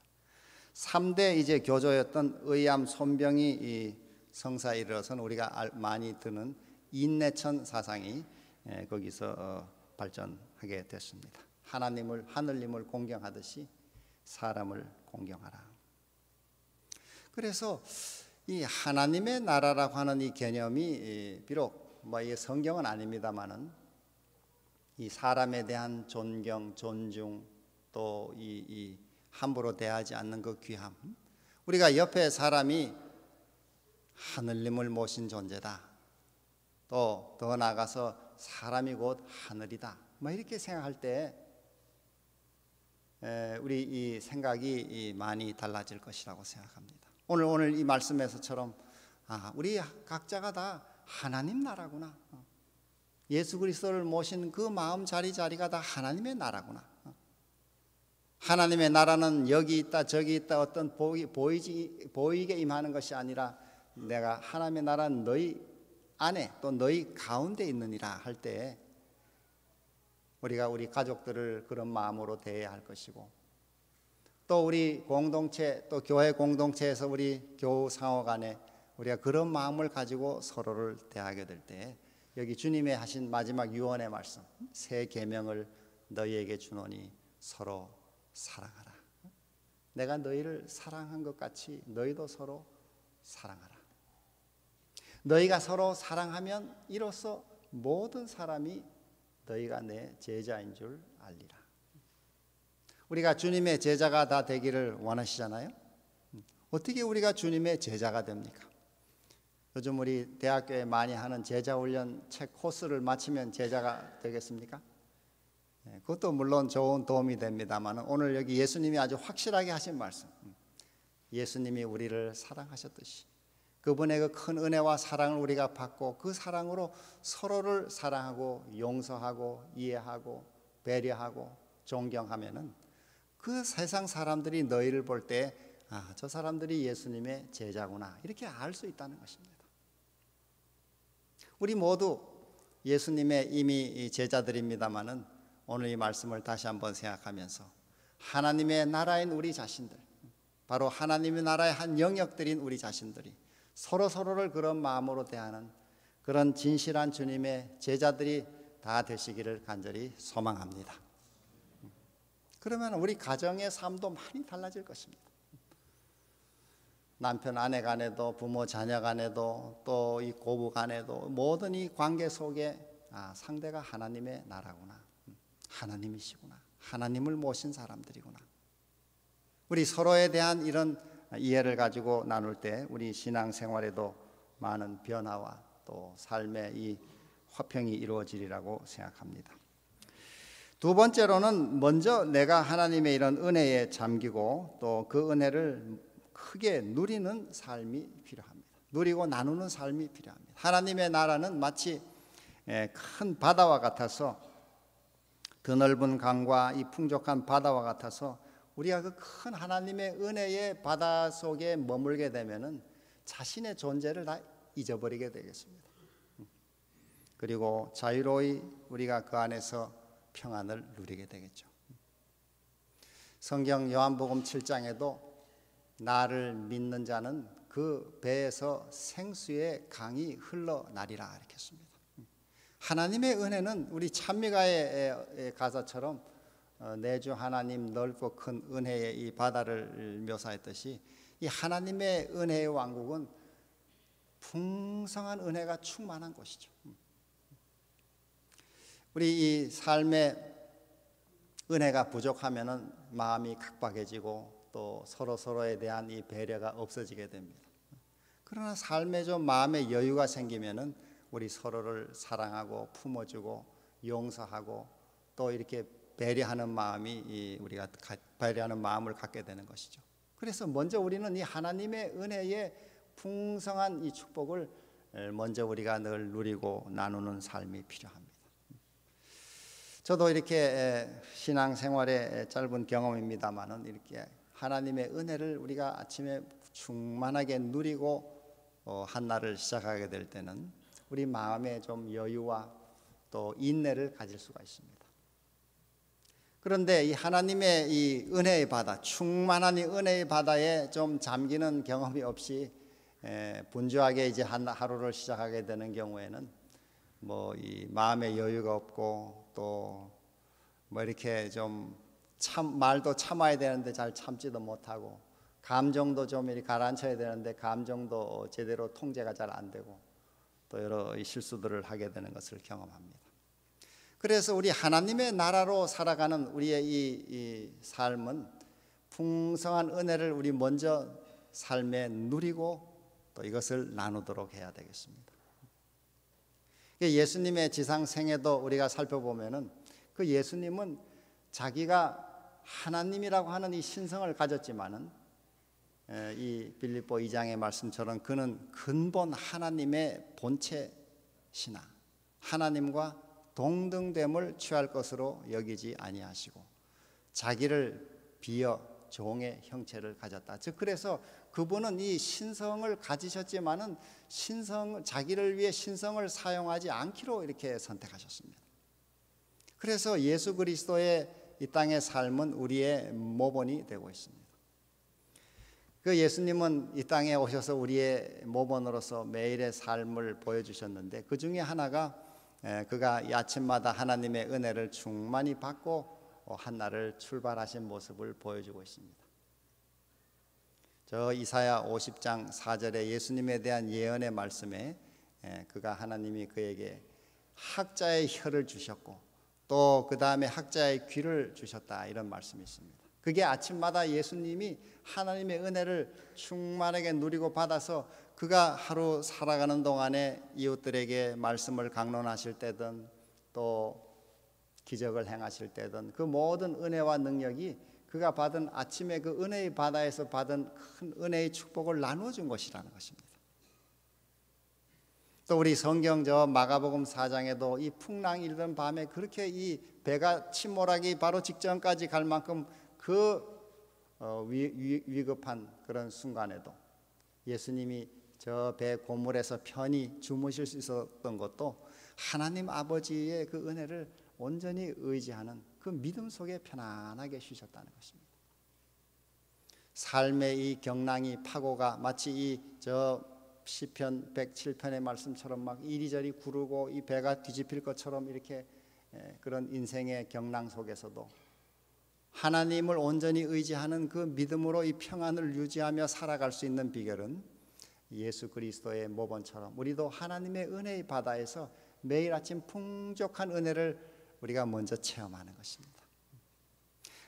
3대 이제 교조였던 의암 손병이 이 성사에 이르러서는 우리가 많이 듣는 인내천 사상이 거기서 발전하게 됐습니다. 하늘님을 공경하듯이 사람을 공경하라. 그래서 이 하나님의 나라라고 하는 이 개념이 비록 이 성경은 아닙니다만은 이 사람에 대한 존경, 존중, 또 이 함부로 대하지 않는 그 귀함, 우리가 옆에 사람이 하늘님을 모신 존재다, 또 더 나아가서 사람이 곧 하늘이다, 이렇게 생각할 때 우리 이 생각이 많이 달라질 것이라고 생각합니다. 오늘 이 말씀에서처럼 우리 각자가 다 하나님 나라구나, 예수 그리스도를 모신 그 마음 자리가 다 하나님의 나라구나. 하나님의 나라는 여기 있다 저기 있다 어떤 보이게 임하는 것이 아니라 내가 하나님의 나라는 너희 안에 또 너희 가운데 있느니라 할 때 우리가 우리 가족들을 그런 마음으로 대해야 할 것이고, 또 우리 공동체, 또 교회 공동체에서 우리 교우 상호 간에 우리가 그런 마음을 가지고 서로를 대하게 될 때, 여기 주님의 하신 마지막 유언의 말씀, 새 계명을 너희에게 주노니 서로 사랑하라. 내가 너희를 사랑한 것 같이 너희도 서로 사랑하라. 너희가 서로 사랑하면 이로써 모든 사람이 너희가 내 제자인 줄 알리라. 우리가 주님의 제자가 다 되기를 원하시잖아요. 어떻게 우리가 주님의 제자가 됩니까? 요즘 우리 대학교에 많이 하는 제자훈련 책 코스를 마치면 제자가 되겠습니까? 그것도 물론 좋은 도움이 됩니다만, 오늘 여기 예수님이 아주 확실하게 하신 말씀, 예수님이 우리를 사랑하셨듯이 그분의 그 큰 은혜와 사랑을 우리가 받고 그 사랑으로 서로를 사랑하고 용서하고 이해하고 배려하고 존경하면은 그 세상 사람들이 너희를 볼 때 저 사람들이 예수님의 제자구나, 이렇게 알 수 있다는 것입니다. 우리 모두 예수님의 이미 제자들입니다마는 오늘 이 말씀을 다시 한번 생각하면서 하나님의 나라인 우리 자신들, 바로 하나님의 나라의 한 영역들인 우리 자신들이 서로를 그런 마음으로 대하는 그런 진실한 주님의 제자들이 다 되시기를 간절히 소망합니다. 그러면 우리 가정의 삶도 많이 달라질 것입니다. 남편 아내 간에도, 부모 자녀 간에도, 또 이 고부 간에도 모든 이 관계 속에 상대가 하나님의 나라구나, 하나님이시구나, 하나님을 모신 사람들이구나. 우리 서로에 대한 이런 이해를 가지고 나눌 때 우리 신앙생활에도 많은 변화와 또 삶의 이 화평이 이루어지리라고 생각합니다. 두 번째로는 먼저 내가 하나님의 이런 은혜에 잠기고 또 그 은혜를 크게 누리는 삶이 필요합니다. 누리고 나누는 삶이 필요합니다. 하나님의 나라는 마치 큰 바다와 같아서, 드넓은 강과 이 풍족한 바다와 같아서 우리가 그 큰 하나님의 은혜의 바다 속에 머물게 되면은 자신의 존재를 다 잊어버리게 되겠습니다. 그리고 자유로이 우리가 그 안에서 평안을 누리게 되겠죠. 성경 요한복음 7장에도 나를 믿는 자는 그 배에서 생수의 강이 흘러나리라 이렇게 했습니다. 하나님의 은혜는 우리 찬미가의 가사처럼 내주 하나님 넓고 큰 은혜의 이 바다를 묘사했듯이 이 하나님의 은혜의 왕국은 풍성한 은혜가 충만한 곳이죠. 우리 이 삶의 은혜가 부족하면은 마음이 각박해지고 또 서로에 대한 이 배려가 없어지게 됩니다. 그러나 삶에 좀 마음의 여유가 생기면은 우리 서로를 사랑하고 품어주고 용서하고 또 이렇게 배려하는 마음이 우리가 배려하는 마음을 갖게 되는 것이죠. 그래서 먼저 우리는 이 하나님의 은혜의 풍성한 이 축복을 먼저 우리가 늘 누리고 나누는 삶이 필요합니다. 저도 이렇게 신앙생활의 짧은 경험입니다만은 이렇게 하나님의 은혜를 우리가 아침에 충만하게 누리고 한 날을 시작하게 될 때는 우리 마음에 좀 여유와 또 인내를 가질 수가 있습니다. 그런데 이 하나님의 이 은혜의 바다, 충만한 이 은혜의 바다에 좀 잠기는 경험이 없이 분주하게 이제 하루를 시작하게 되는 경우에는 뭐 이 마음의 여유가 없고 또 뭐 이렇게 좀 말도 참아야 되는데 잘 참지도 못하고 감정도 좀 이렇게 가라앉혀야 되는데 감정도 제대로 통제가 잘 안 되고 또 여러 실수들을 하게 되는 것을 경험합니다. 그래서 우리 하나님의 나라로 살아가는 우리의 이 삶은 풍성한 은혜를 우리 먼저 삶에 누리고 또 이것을 나누도록 해야 되겠습니다. 예수님의 지상 생애도 우리가 살펴보면은 그 예수님은 자기가 하나님이라고 하는 이 신성을 가졌지만은 이 빌립보 2장의 말씀처럼 그는 근본 하나님의 본체시나 하나님과 동등됨을 취할 것으로 여기지 아니하시고 자기를 비어 종의 형체를 가졌다. 즉 그래서 그분은 이 신성을 가지셨지만은 자기를 위해 신성을 사용하지 않기로 이렇게 선택하셨습니다. 그래서 예수 그리스도의 이 땅의 삶은 우리의 모본이 되고 있습니다. 그 예수님은 이 땅에 오셔서 우리의 모본으로서 매일의 삶을 보여주셨는데 그 중에 하나가 그가 이 아침마다 하나님의 은혜를 충만히 받고 한날을 출발하신 모습을 보여주고 있습니다. 저 이사야 50장 4절에 예수님에 대한 예언의 말씀에 그가 하나님이 그에게 학자의 혀를 주셨고 또 그 다음에 학자의 귀를 주셨다 이런 말씀이 있습니다. 그게 아침마다 예수님이 하나님의 은혜를 충만하게 누리고 받아서 그가 하루 살아가는 동안에 이웃들에게 말씀을 강론하실 때든 또 기적을 행하실 때든 그 모든 은혜와 능력이 그가 받은 아침에 그 은혜의 바다에서 받은 큰 은혜의 축복을 나누어 준 것이라는 것입니다. 또 우리 성경 저 마가복음 4장에도 이 풍랑이 일던 밤에 그렇게 이 배가 침몰하기 바로 직전까지 갈 만큼 그 위급한 그런 순간에도 예수님이 저 배 고물에서 편히 주무실 수 있었던 것도 하나님 아버지의 그 은혜를 온전히 의지하는 그 믿음 속에 편안하게 쉬셨다는 것입니다. 삶의 이 경랑이 파고가 마치 이 저 시편 107편의 말씀처럼 막 이리저리 구르고 이 배가 뒤집힐 것처럼 이렇게 그런 인생의 경랑 속에서도 하나님을 온전히 의지하는 그 믿음으로 이 평안을 유지하며 살아갈 수 있는 비결은 예수 그리스도의 모본처럼 우리도 하나님의 은혜의 바다에서 매일 아침 풍족한 은혜를 우리가 먼저 체험하는 것입니다.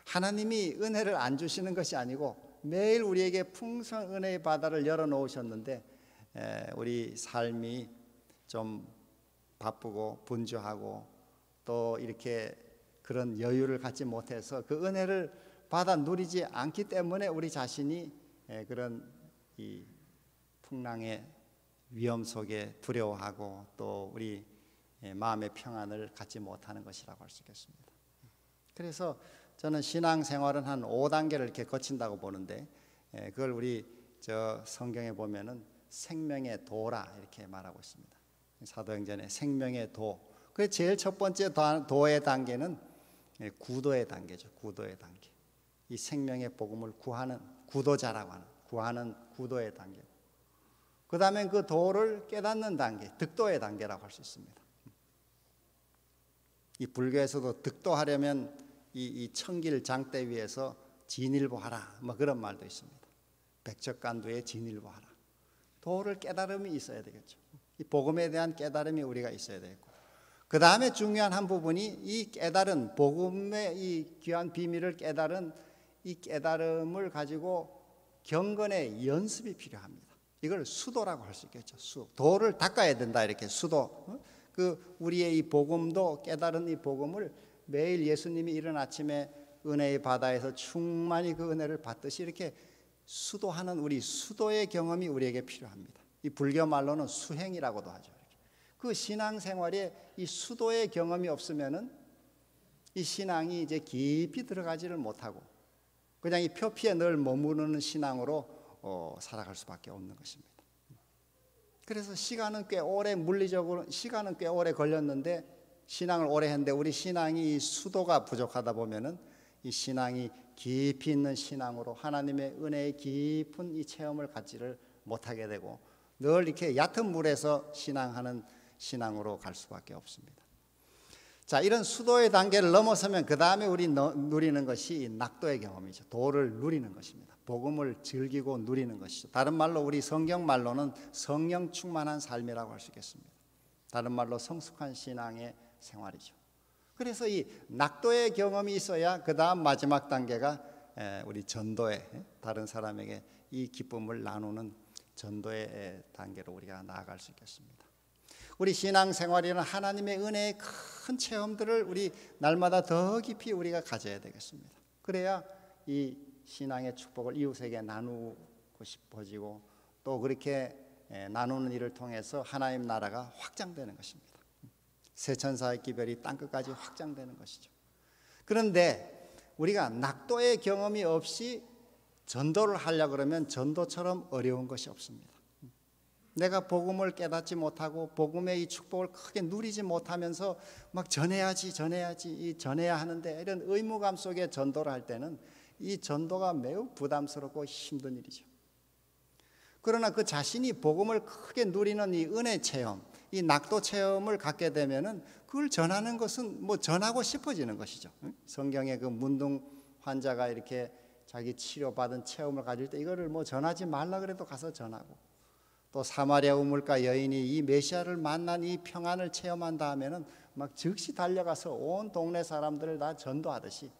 하나님이 은혜를 안 주시는 것이 아니고 매일 우리에게 풍성한 은혜의 바다를 열어놓으셨는데 우리 삶이 좀 바쁘고 분주하고 또 이렇게 그런 여유를 갖지 못해서 그 은혜를 받아 누리지 않기 때문에 우리 자신이 그런 이 풍랑의 위험 속에 두려워하고 또 우리 마음의 평안을 갖지 못하는 것이라고 할 수 있겠습니다. 그래서 저는 신앙생활은 한 5단계를 이렇게 거친다고 보는데 그걸 우리 저 성경에 보면은 생명의 도라 이렇게 말하고 있습니다. 사도행전에 생명의 도. 그 제일 첫 번째 도의 단계는 구도의 단계죠. 구도의 단계. 이 생명의 복음을 구하는 구도자라고 하는 구하는 구도의 단계고. 그다음에 그 도를 깨닫는 단계, 득도의 단계라고 할 수 있습니다. 이 불교에서도 득도하려면 이 청길 장대 위에서 진일보하라 뭐 그런 말도 있습니다. 백척간두에 진일보하라. 도를 깨달음이 있어야 되겠죠. 이 복음에 대한 깨달음이 우리가 있어야 되겠고, 그 다음에 중요한 한 부분이 이 깨달은 복음의 이 귀한 비밀을 깨달은 이 깨달음을 가지고 경건의 연습이 필요합니다. 이걸 수도라고 할 수 있겠죠. 도를 닦아야 된다 이렇게 수도. 그 우리의 이 복음도 깨달은 이 복음을 매일 예수님이 이른 아침에 은혜의 바다에서 충만히 그 은혜를 받듯이 이렇게 수도하는 우리 수도의 경험이 우리에게 필요합니다. 이 불교 말로는 수행이라고도 하죠. 그 신앙생활에 이 수도의 경험이 없으면은 이 신앙이 이제 깊이 들어가지를 못하고 그냥 이 표피에 늘 머무르는 신앙으로 살아갈 수밖에 없는 것입니다. 그래서 시간은 꽤 오래 물리적으로 시간은 꽤 오래 걸렸는데 신앙을 오래 했는데 우리 신앙이 수도가 부족하다 보면은 이 신앙이 깊이 있는 신앙으로 하나님의 은혜의 깊은 이 체험을 갖지를 못하게 되고 늘 이렇게 얕은 물에서 신앙하는 신앙으로 갈 수밖에 없습니다. 자, 이런 수도의 단계를 넘어서면 그 다음에 우리 누리는 것이 낙도의 경험이죠. 도를 누리는 것입니다. 복음을 즐기고 누리는 것이죠. 다른 말로 우리 성경 말로는 성령 충만한 삶이라고 할 수 있겠습니다. 다른 말로 성숙한 신앙의 생활이죠. 그래서 이 낙도의 경험이 있어야 그 다음 마지막 단계가 우리 전도의 다른 사람에게 이 기쁨을 나누는 전도의 단계로 우리가 나아갈 수 있겠습니다. 우리 신앙생활에는 하나님의 은혜의 큰 체험들을 우리 날마다 더 깊이 우리가 가져야 되겠습니다. 그래야 이 신앙의 축복을 이웃에게 나누고 싶어지고 또 그렇게 나누는 일을 통해서 하나님 나라가 확장되는 것입니다. 세천사의 기별이 땅끝까지 확장되는 것이죠. 그런데 우리가 낙도의 경험이 없이 전도를 하려고 그러면 전도처럼 어려운 것이 없습니다. 내가 복음을 깨닫지 못하고 복음의 이 축복을 크게 누리지 못하면서 막 전해야지 전해야 하는데 이런 의무감 속에 전도를 할 때는 이 전도가 매우 부담스럽고 힘든 일이죠. 그러나 그 자신이 복음을 크게 누리는 이 은혜 체험, 이 낙도 체험을 갖게 되면은 그걸 전하는 것은 뭐 전하고 싶어지는 것이죠. 성경에 그 문둥 환자가 이렇게 자기 치료받은 체험을 가질 때 이거를 뭐 전하지 말라 그래도 가서 전하고, 또 사마리아 우물가 여인이 이 메시아를 만난 이 평안을 체험한다 하면은 막 즉시 달려가서 온 동네 사람들을 다 전도하듯이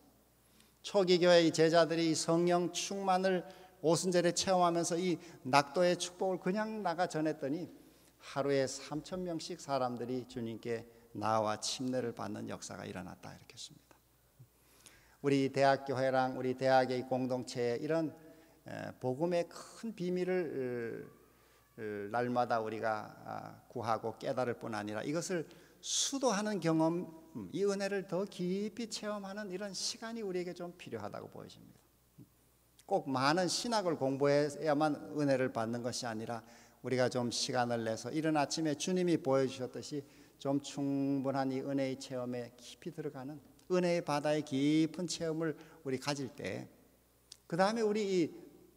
초기 교회의 제자들이 성령 충만을 오순절에 체험하면서 이 낙도의 축복을 그냥 나가 전했더니 하루에 3,000명씩 사람들이 주님께 나와 침례를 받는 역사가 일어났다 이렇게 했습니다. 우리 대학교회랑 우리 대학의 공동체에 이런 복음의 큰 비밀을 날마다 우리가 구하고 깨달을 뿐 아니라 이것을 수도하는 경험, 이 은혜를 더 깊이 체험하는 이런 시간이 우리에게 좀 필요하다고 보여집니다. 꼭 많은 신학을 공부해야만 은혜를 받는 것이 아니라 우리가 좀 시간을 내서 이른 아침에 주님이 보여주셨듯이 좀 충분한 이 은혜의 체험에 깊이 들어가는 은혜의 바다의 깊은 체험을 우리 가질 때 그 다음에 우리 이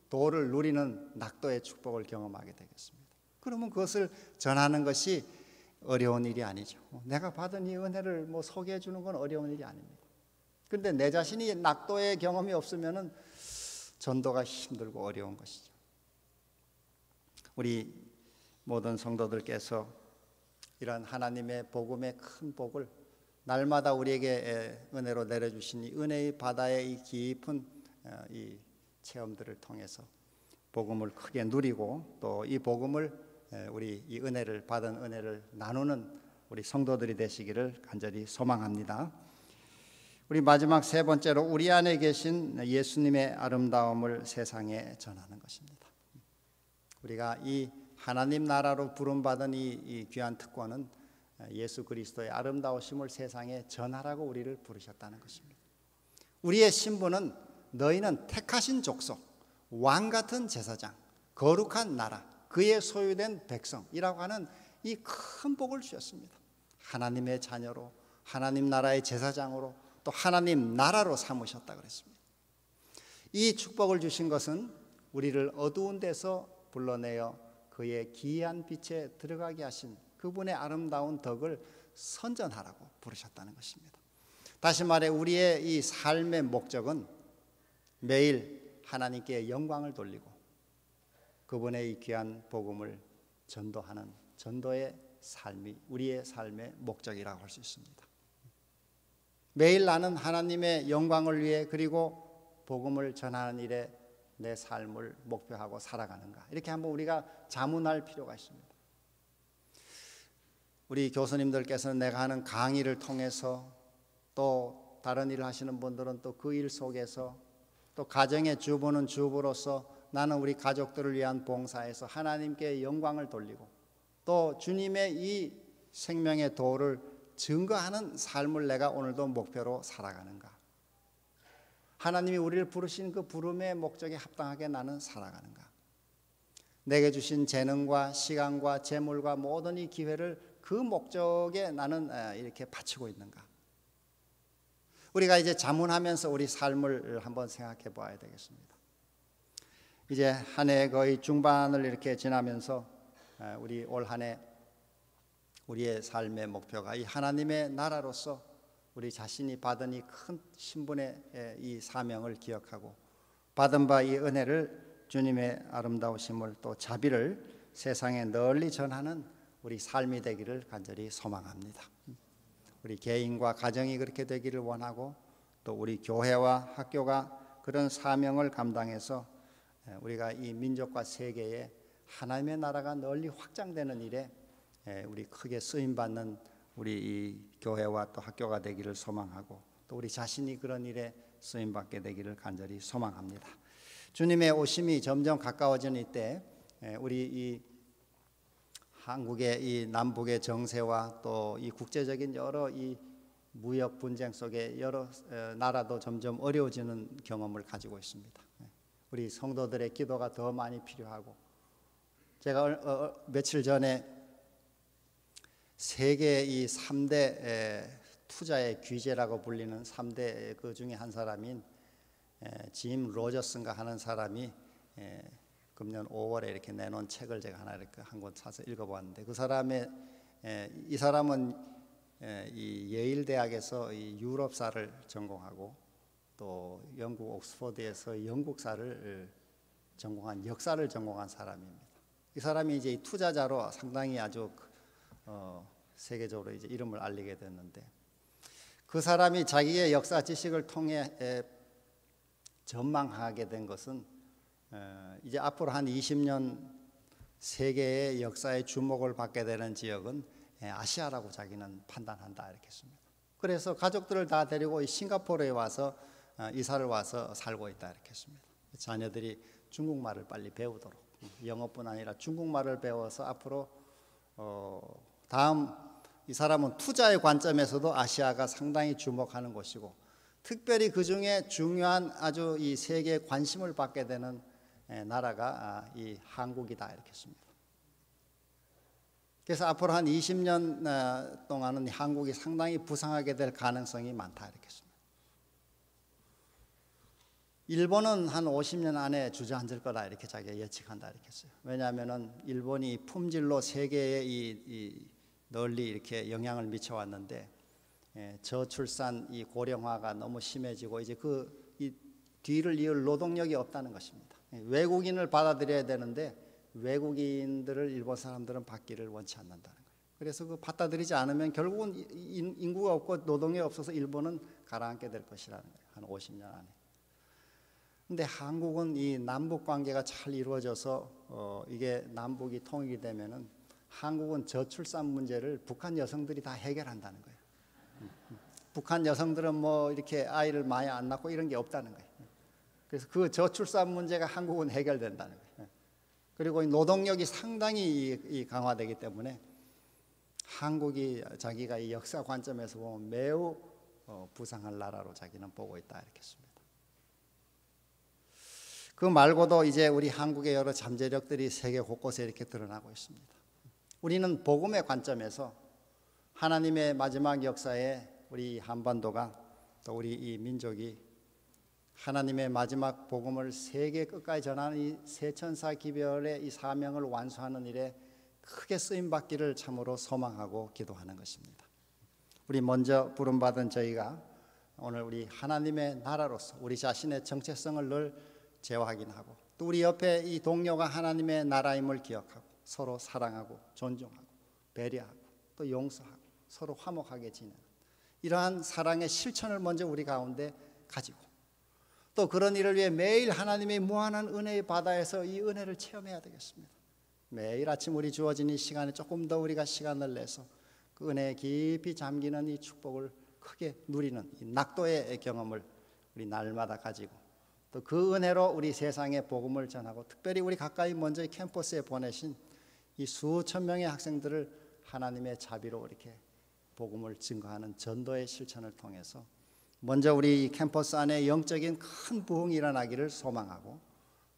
도를 누리는 낙도의 축복을 경험하게 되겠습니다. 그러면 그것을 전하는 것이 어려운 일이 아니죠. 내가 받은 이 은혜를 뭐 소개해 주는 건 어려운 일이 아닙니다. 그런데 내 자신이 낙도의 경험이 없으면은 전도가 힘들고 어려운 것이죠. 우리 모든 성도들께서 이런 하나님의 복음의 큰 복을 날마다 우리에게 은혜로 내려주신 이 은혜의 바다의 이 깊은 이 체험들을 통해서 복음을 크게 누리고 또 이 복음을 우리 이 은혜를 받은 은혜를 나누는 우리 성도들이 되시기를 간절히 소망합니다. 우리 마지막 세 번째로 우리 안에 계신 예수님의 아름다움을 세상에 전하는 것입니다. 우리가 이 하나님 나라로 부름받은 이 귀한 특권은 예수 그리스도의 아름다우심을 세상에 전하라고 우리를 부르셨다는 것입니다. 우리의 신분은 너희는 택하신 족속, 왕 같은 제사장, 거룩한 나라, 그의 소유된 백성이라고 하는 이 큰 복을 주셨습니다. 하나님의 자녀로, 하나님 나라의 제사장으로, 또 하나님 나라로 삼으셨다 그랬습니다. 이 축복을 주신 것은 우리를 어두운 데서 불러내어 그의 기이한 빛에 들어가게 하신 그분의 아름다운 덕을 선전하라고 부르셨다는 것입니다. 다시 말해 우리의 이 삶의 목적은 매일 하나님께 영광을 돌리고 그분의 이 귀한 복음을 전도하는 전도의 삶이 우리의 삶의 목적이라고 할 수 있습니다. 매일 나는 하나님의 영광을 위해 그리고 복음을 전하는 일에 내 삶을 목표하고 살아가는가, 이렇게 한번 우리가 자문할 필요가 있습니다. 우리 교수님들께서는 내가 하는 강의를 통해서 또 다른 일을 하시는 분들은 또 그 일 속에서 또 가정의 주부는 주부로서 나는 우리 가족들을 위한 봉사에서 하나님께 영광을 돌리고 또 주님의 이 생명의 도를 증거하는 삶을 내가 오늘도 목표로 살아가는가, 하나님이 우리를 부르신 그 부름의 목적에 합당하게 나는 살아가는가, 내게 주신 재능과 시간과 재물과 모든 이 기회를 그 목적에 나는 이렇게 바치고 있는가. 우리가 이제 자문하면서 우리 삶을 한번 생각해 봐야 되겠습니다. 이제 한 해 거의 중반을 이렇게 지나면서 우리 올 한 해 우리의 삶의 목표가 이 하나님의 나라로서 우리 자신이 받은 이 큰 신분의 이 사명을 기억하고 받은 바 이 은혜를 주님의 아름다우심을 또 자비를 세상에 널리 전하는 우리 삶이 되기를 간절히 소망합니다. 우리 개인과 가정이 그렇게 되기를 원하고 또 우리 교회와 학교가 그런 사명을 감당해서 우리가 이 민족과 세계에 하나님의 나라가 널리 확장되는 일에 우리 크게 쓰임받는 우리 이 교회와 또 학교가 되기를 소망하고 또 우리 자신이 그런 일에 쓰임받게 되기를 간절히 소망합니다. 주님의 오심이 점점 가까워지는 이때 우리 이 한국의 이 남북의 정세와 또 이 국제적인 여러 이 무역 분쟁 속에 여러 나라도 점점 어려워지는 경험을 가지고 있습니다. 우리 성도들의 기도가 더 많이 필요하고, 제가 며칠 전에 세계 이 3대 투자의 귀재라고 불리는 3대 그 중에 한 사람인 짐 로저슨가 하는 사람이 금년 5월에 이렇게 내놓은 책을 제가 하나 이렇게 한 권 사서 읽어보았는데, 그 사람의 이 사람은 이 예일 대학에서 이 유럽사를 전공하고 또 영국 옥스퍼드에서 영국사를 전공한 역사를 전공한 사람입니다. 이 사람이 이제 투자자로 상당히 아주 세계적으로 이제 이름을 알리게 됐는데, 그 사람이 자기의 역사 지식을 통해 전망하게 된 것은 이제 앞으로 한 20년 세계의 역사의 주목을 받게 되는 지역은 아시아라고 자기는 판단한다 이렇게 했습니다. 그래서 가족들을 다 데리고 싱가포르에 와서 이사를 와서 살고 있다 이렇게 했습니다. 자녀들이 중국말을 빨리 배우도록, 영어뿐 아니라 중국말을 배워서 앞으로 다음, 이 사람은 투자의 관점에서도 아시아가 상당히 주목하는 곳이고 특별히 그 중에 중요한 아주 이 세계에 관심을 받게 되는 나라가 이 한국이다 이렇게 했습니다. 그래서 앞으로 한 20년 동안은 한국이 상당히 부상하게 될 가능성이 많다 이렇게 했습니다. 일본은 한 50년 안에 주저앉을 거다 이렇게 자기가 예측한다 이렇게 했어요. 왜냐하면은 일본이 품질로 세계에 이 널리 이렇게 영향을 미쳐왔는데 저출산, 이 고령화가 너무 심해지고 이제 이 뒤를 이을 노동력이 없다는 것입니다. 외국인을 받아들여야 되는데 외국인들을 일본 사람들은 받기를 원치 않는다는 거예요. 그래서 그 받아들이지 않으면 결국은 인구가 없고 노동이 없어서 일본은 가라앉게 될 것이라는 거예요. 한 50년 안에. 근데 한국은 이 남북 관계가 잘 이루어져서 이게 남북이 통일이 되면은 한국은 저출산 문제를 북한 여성들이 다 해결한다는 거예요. 북한 여성들은 뭐 이렇게 아이를 많이 안 낳고 이런 게 없다는 거예요. 그래서 그 저출산 문제가 한국은 해결된다는 거예요. 그리고 노동력이 상당히 강화되기 때문에 한국이 자기가 이 역사 관점에서 보면 매우 부상할 나라로 자기는 보고 있다 이렇게 했습니다. 그 말고도 이제 우리 한국의 여러 잠재력들이 세계 곳곳에 이렇게 드러나고 있습니다. 우리는 복음의 관점에서 하나님의 마지막 역사에 우리 한반도가 또 우리 이 민족이 하나님의 마지막 복음을 세계 끝까지 전하는 이 세천사 기별의 이 사명을 완수하는 일에 크게 쓰임 받기를 참으로 소망하고 기도하는 것입니다. 우리 먼저 부름받은 저희가 오늘 우리 하나님의 나라로서 우리 자신의 정체성을 늘 재확인하고 또 우리 옆에 이 동료가 하나님의 나라임을 기억하고 서로 사랑하고 존중하고 배려하고 또 용서하고 서로 화목하게 지내는 이러한 사랑의 실천을 먼저 우리 가운데 가지고 또 그런 일을 위해 매일 하나님의 무한한 은혜의 바다에서 이 은혜를 체험해야 되겠습니다. 매일 아침 우리 주어진 이 시간에 조금 더 우리가 시간을 내서 그 은혜에 깊이 잠기는 이 축복을 크게 누리는 이 낙도의 경험을 우리 날마다 가지고 또 그 은혜로 우리 세상에 복음을 전하고 특별히 우리 가까이 먼저 캠퍼스에 보내신 이 수천 명의 학생들을 하나님의 자비로 이렇게 복음을 증거하는 전도의 실천을 통해서 먼저 우리 캠퍼스 안에 영적인 큰 부흥이 일어나기를 소망하고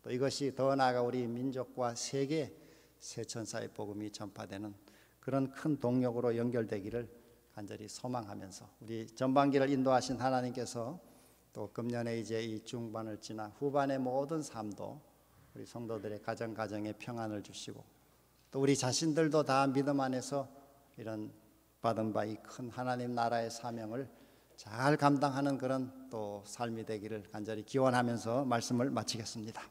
또 이것이 더 나아가 우리 민족과 세계 세천사의 복음이 전파되는 그런 큰 동력으로 연결되기를 간절히 소망하면서 우리 전반기를 인도하신 하나님께서 또 금년에 이제 이 중반을 지나 후반의 모든 삶도 우리 성도들의 가정에 평안을 주시고 또 우리 자신들도 다 믿음 안에서 이런 받은 바 이 큰 하나님 나라의 사명을 잘 감당하는 그런 또 삶이 되기를 간절히 기원하면서 말씀을 마치겠습니다.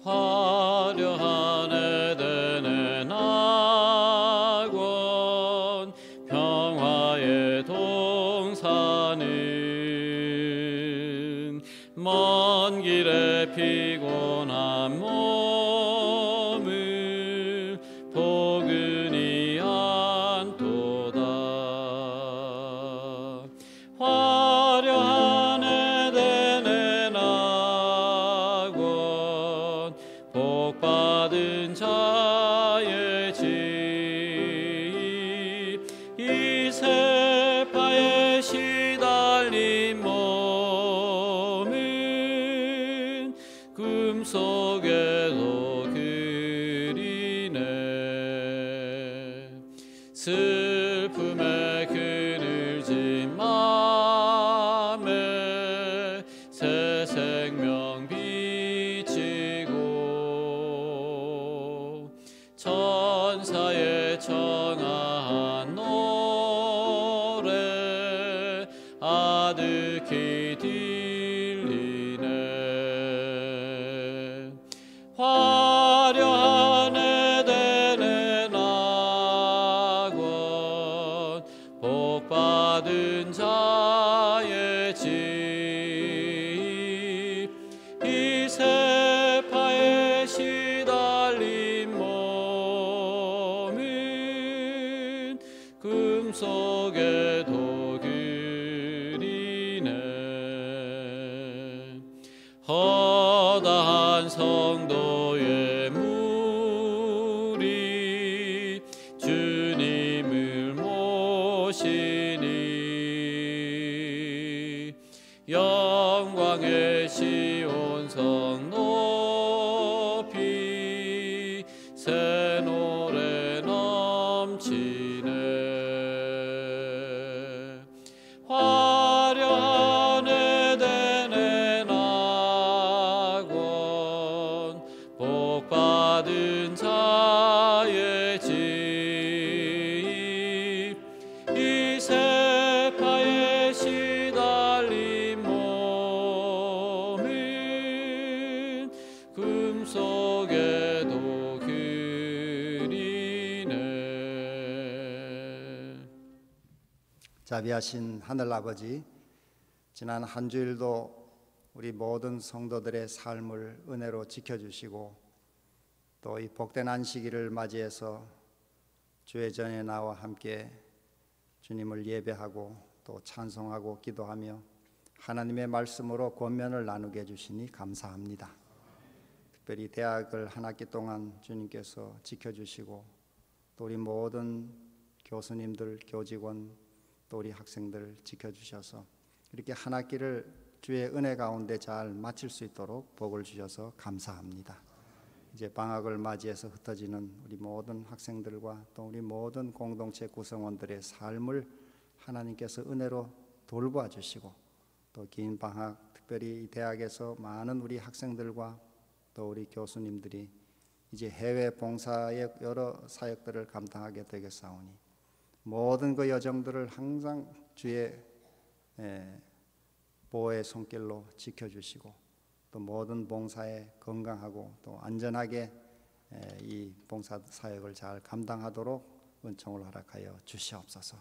화려한 에덴의 낙원 평화의 동산은 먼 길에 피곤한 몸을 포근히 안도다. 화려한 에덴의 낙원 복받은 자의 집 이 세파에 시달린 몸은 꿈속에도 그리네. 슬픔에 그늘진 맘에 새 생명 비치고 천사의 청아한 노래 아득히 들리네. 화려한 에덴의 낙원 복받은 자의 집 이 세파에 시달린 몸은 꿈속에도 그리네. 허다한 성도의 무리 주님을 모시니 영광의 시온성 높이 새 노래 넘치네. 화려한 에덴의 낙원 복받은 자의 집 이 세파에 시달린 몸은 자비하신 하늘 아버지, 지난 한 주일도 우리 모든 성도들의 삶을 은혜로 지켜주시고 또 이 복된 안식일을 맞이해서 주의 전에 나와 함께 주님을 예배하고 또 찬송하고 기도하며 하나님의 말씀으로 권면을 나누게 해주시니 감사합니다. 특별히 대학을 한 학기 동안 주님께서 지켜주시고 또 우리 모든 교수님들, 교직원, 또 우리 학생들 지켜주셔서 이렇게 한 학기를 주의 은혜 가운데 잘 마칠 수 있도록 복을 주셔서 감사합니다. 이제 방학을 맞이해서 흩어지는 우리 모든 학생들과 또 우리 모든 공동체 구성원들의 삶을 하나님께서 은혜로 돌보아 주시고 또 긴 방학, 특별히 이 대학에서 많은 우리 학생들과 또 우리 교수님들이 이제 해외 봉사의 여러 사역들을 감당하게 되겠사오니 모든 그 여정들을 항상 주의 보호의 손길로 지켜주시고 또 모든 봉사에 건강하고 또 안전하게 이 봉사 사역을 잘 감당하도록 은총을 허락하여 주시옵소서.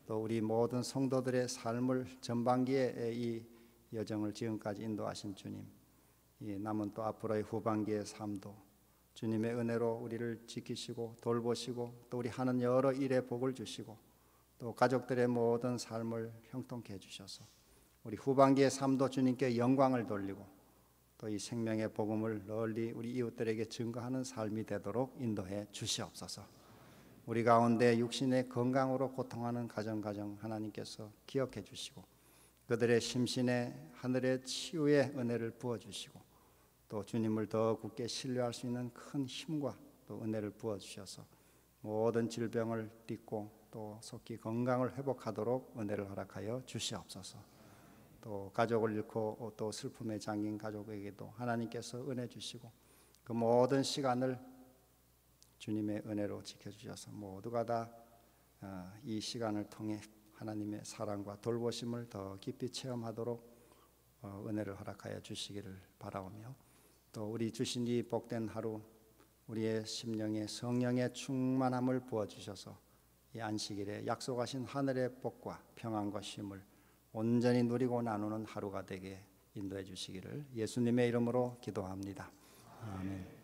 또 우리 모든 성도들의 삶을 전반기에 이 여정을 지금까지 인도하신 주님, 이 남은 또 앞으로의 후반기의 삶도 주님의 은혜로 우리를 지키시고 돌보시고 또 우리 하는 여러 일에 복을 주시고 또 가족들의 모든 삶을 형통케 해주셔서 우리 후반기의 삶도 주님께 영광을 돌리고 또 이 생명의 복음을 널리 우리 이웃들에게 증거하는 삶이 되도록 인도해 주시옵소서. 우리 가운데 육신의 건강으로 고통하는 가정 하나님께서 기억해 주시고 그들의 심신에 하늘의 치유의 은혜를 부어주시고 또 주님을 더 굳게 신뢰할 수 있는 큰 힘과 또 은혜를 부어주셔서 모든 질병을 딛고 또 속히 건강을 회복하도록 은혜를 허락하여 주시옵소서. 또 가족을 잃고 또 슬픔에 잠긴 가족에게도 하나님께서 은혜 주시고 그 모든 시간을 주님의 은혜로 지켜주셔서 모두가 다 이 시간을 통해 하나님의 사랑과 돌보심을 더 깊이 체험하도록 은혜를 허락하여 주시기를 바라오며 또 우리 주신 이 복된 하루 우리의 심령에 성령의 충만함을 부어주셔서 이 안식일에 약속하신 하늘의 복과 평안과 쉼을 온전히 누리고 나누는 하루가 되게 인도해 주시기를 예수님의 이름으로 기도합니다. 아멘.